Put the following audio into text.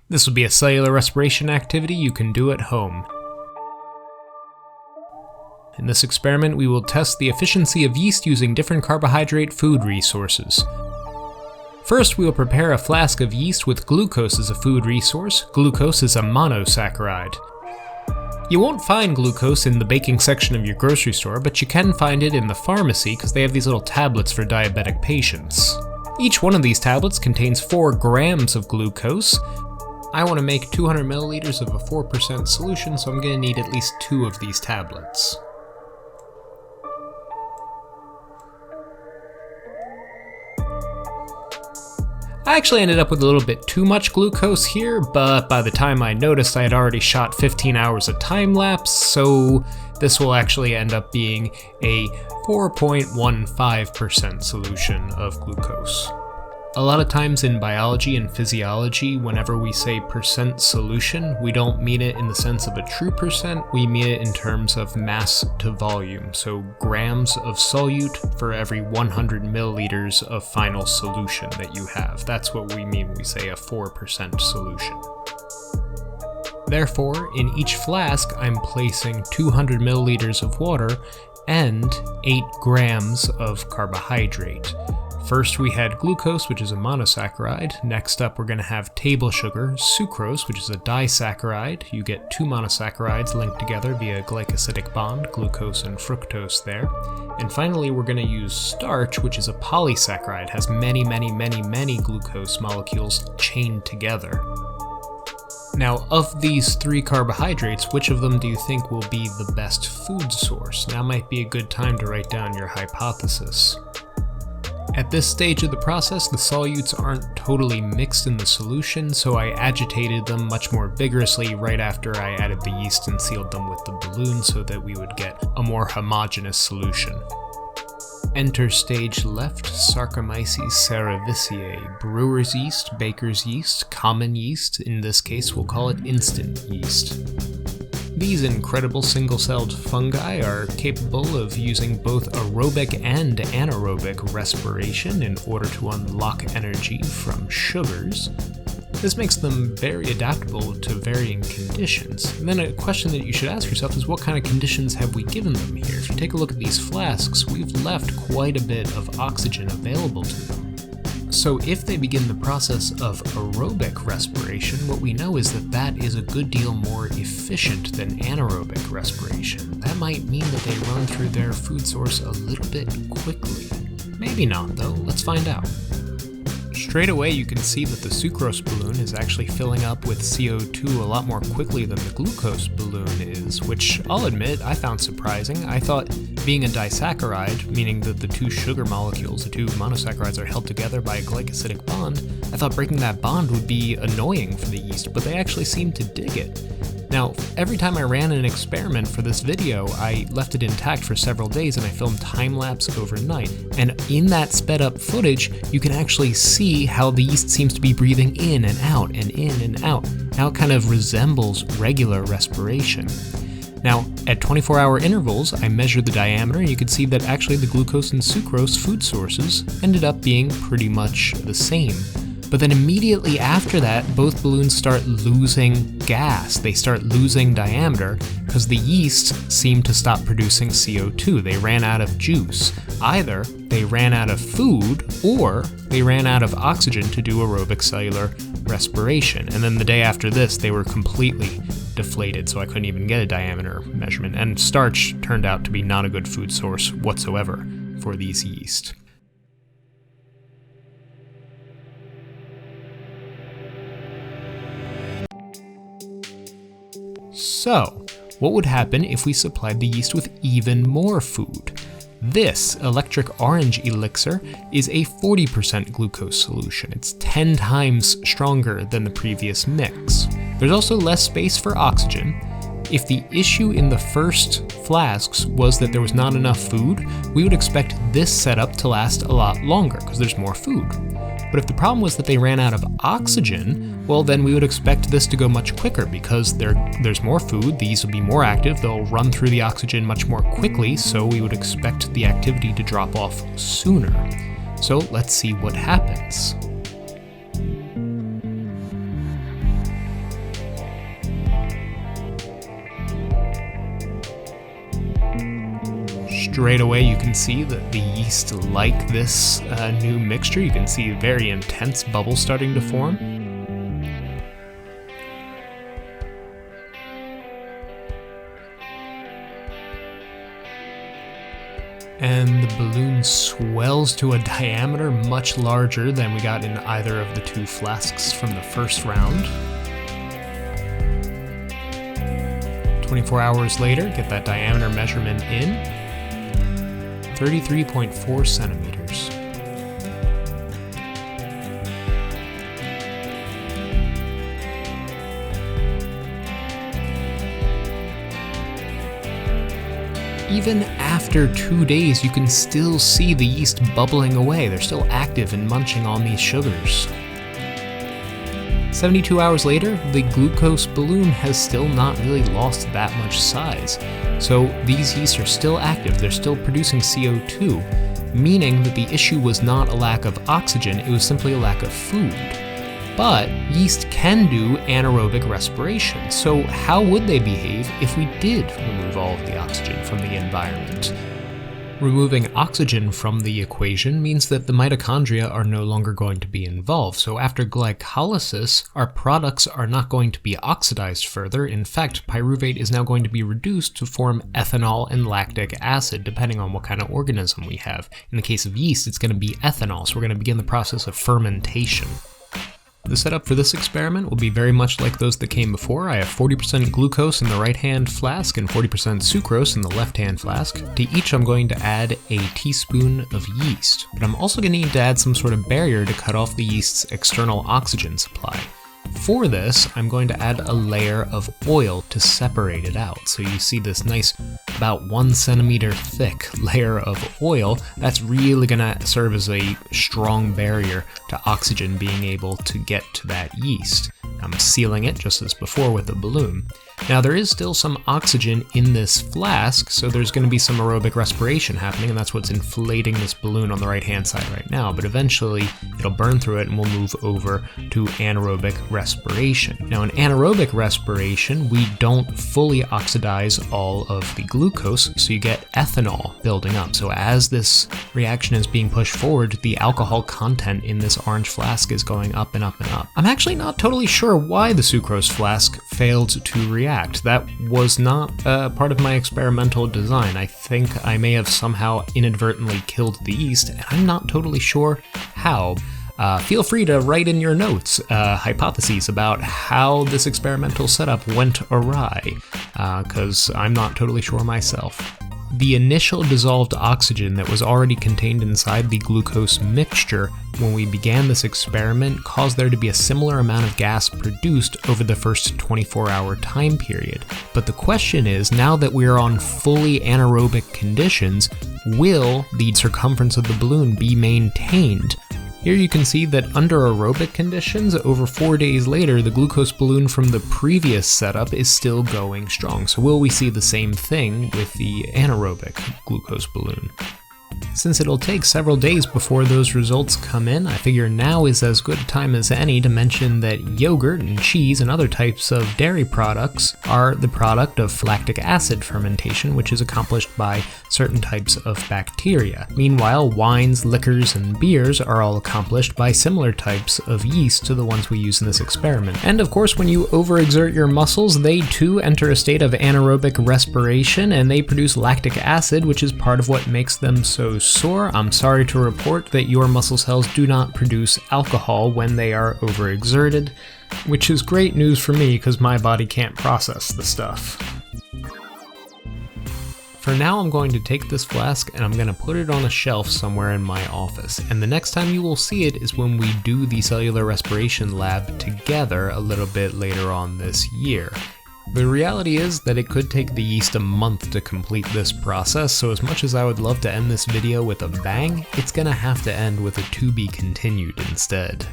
This will be a cellular respiration activity you can do at home. In this experiment, we will test the efficiency of yeast using different carbohydrate food resources. First, we will prepare a flask of yeast with glucose as a food resource. Glucose is a monosaccharide. You won't find glucose in the baking section of your grocery store, but you can find it in the pharmacy because they have these little tablets for diabetic patients. Each one of these tablets contains 4 grams of glucose. I want to make 200 milliliters of a 4% solution, so I'm going to need at least 2 of these tablets. I actually ended up with a little bit too much glucose here, but by the time I noticed I had already shot 15 hours of time lapse, so this will actually end up being a 4.15% solution of glucose. A lot of times in biology and physiology, whenever we say percent solution, we don't mean it in the sense of a true percent, we mean it in terms of mass to volume. So grams of solute for every 100 milliliters of final solution that you have. That's what we mean when we say a 4% solution. Therefore, in each flask, I'm placing 200 milliliters of water and 8 grams of carbohydrate. First we had glucose, which is a monosaccharide. Next up we're going to have table sugar, sucrose, which is a disaccharide. You get 2 monosaccharides linked together via glycosidic bond, glucose and fructose there. And finally we're going to use starch, which is a polysaccharide, has many glucose molecules chained together. Now, of these 3 carbohydrates, which of them do you think will be the best food source? Now might be a good time to write down your hypothesis. At this stage of the process, the solutes aren't totally mixed in the solution, so I agitated them much more vigorously right after I added the yeast and sealed them with the balloon so that we would get a more homogeneous solution. Enter stage left, Saccharomyces cerevisiae, brewer's yeast, baker's yeast, common yeast, in this case we'll call it instant yeast. These incredible single-celled fungi are capable of using both aerobic and anaerobic respiration in order to unlock energy from sugars. This makes them very adaptable to varying conditions. And then a question that you should ask yourself is, what kind of conditions have we given them here? If you take a look at these flasks, we've left quite a bit of oxygen available to them. So if they begin the process of aerobic respiration, what we know is that that is a good deal more efficient than anaerobic respiration. That might mean that they run through their food source a little bit quickly. Maybe not though, let's find out. Straight away you can see that the sucrose balloon is actually filling up with CO2 a lot more quickly than the glucose balloon is, which I'll admit I found surprising. I thought being a disaccharide, meaning that the 2 sugar molecules, the 2 monosaccharides are held together by a glycosidic bond, I thought breaking that bond would be annoying for the yeast, but they actually seem to dig it. Now, every time I ran an experiment for this video, I left it intact for several days and I filmed time-lapse overnight. And in that sped up footage, you can actually see how the yeast seems to be breathing in and out and in and out. How it kind of resembles regular respiration. Now, at 24-hour intervals, I measured the diameter and you could see that actually the glucose and sucrose food sources ended up being pretty much the same. But then immediately after that, both balloons start losing gas. They start losing diameter because the yeast seem to stop producing CO2. They ran out of juice. Either they ran out of food or they ran out of oxygen to do aerobic cellular respiration. And then the day after this, they were completely deflated, so I couldn't even get a diameter measurement. And starch turned out to be not a good food source whatsoever for these yeast. So, what would happen if we supplied the yeast with even more food? This electric orange elixir is a 40% glucose solution. It's 10 times stronger than the previous mix. There's also less space for oxygen. If the issue in the first flasks was that there was not enough food, we would expect this setup to last a lot longer because there's more food. But if the problem was that they ran out of oxygen, well then we would expect this to go much quicker because there's more food, these will be more active, they'll run through the oxygen much more quickly, so we would expect the activity to drop off sooner. So let's see what happens. Straight away you can see that the yeast like this new mixture. You can see very intense bubbles starting to form. And the balloon swells to a diameter much larger than we got in either of the two flasks from the first round. 24 hours later, get that diameter measurement in, 33.4 centimeters. Even after 2 days, you can still see the yeast bubbling away. They're still active and munching on these sugars. 72 hours later, the glucose balloon has still not really lost that much size. So these yeast are still active, they're still producing CO2, meaning that the issue was not a lack of oxygen, it was simply a lack of food. But yeast can do anaerobic respiration, so how would they behave if we did remove all of the oxygen from the environment? Removing oxygen from the equation means that the mitochondria are no longer going to be involved, so after glycolysis, our products are not going to be oxidized further. In fact, pyruvate is now going to be reduced to form ethanol and lactic acid, depending on what kind of organism we have. In the case of yeast, it's going to be ethanol, so we're going to begin the process of fermentation. The setup for this experiment will be very much like those that came before. I have 40% glucose in the right-hand flask and 40% sucrose in the left-hand flask. To each I'm going to add a teaspoon of yeast, but I'm also going to need to add some sort of barrier to cut off the yeast's external oxygen supply. For this, I'm going to add a layer of oil to separate it out. So you see this nice, about 1 centimeter thick layer of oil. That's really going to serve as a strong barrier to oxygen being able to get to that yeast. I'm sealing it just as before with the balloon. Now there is still some oxygen in this flask, so there's going to be some aerobic respiration happening, and that's what's inflating this balloon on the right hand side right now, but eventually it'll burn through it and we'll move over to anaerobic respiration. Now in anaerobic respiration, we don't fully oxidize all of the glucose, so you get ethanol building up. So as this reaction is being pushed forward, the alcohol content in this orange flask is going up and up and up. I'm actually not totally sure why the sucrose flask failed to react. That was not part of my experimental design. I think I may have somehow inadvertently killed the yeast, and I'm not totally sure how. Feel free to write in your notes hypotheses about how this experimental setup went awry, because I'm not totally sure myself. The initial dissolved oxygen that was already contained inside the glucose mixture when we began this experiment caused there to be a similar amount of gas produced over the first 24-hour time period. But the question is, now that we are on fully anaerobic conditions, will the circumference of the balloon be maintained? Here you can see that under aerobic conditions, over 4 days later, the glucose balloon from the previous setup is still going strong. So will we see the same thing with the anaerobic glucose balloon? Since it'll take several days before those results come in, I figure now is as good a time as any to mention that yogurt and cheese and other types of dairy products are the product of lactic acid fermentation, which is accomplished by certain types of bacteria. Meanwhile, wines, liquors, and beers are all accomplished by similar types of yeast to the ones we use in this experiment. And of course, when you overexert your muscles, they too enter a state of anaerobic respiration, and they produce lactic acid, which is part of what makes them so sore. I'm sorry to report that your muscle cells do not produce alcohol when they are overexerted, which is great news for me because my body can't process the stuff. For now, I'm going to take this flask and I'm going to put it on a shelf somewhere in my office, and the next time you will see it is when we do the cellular respiration lab together a little bit later on this year. The reality is that it could take the yeast a month to complete this process, so as much as I would love to end this video with a bang, it's gonna have to end with a to be continued instead.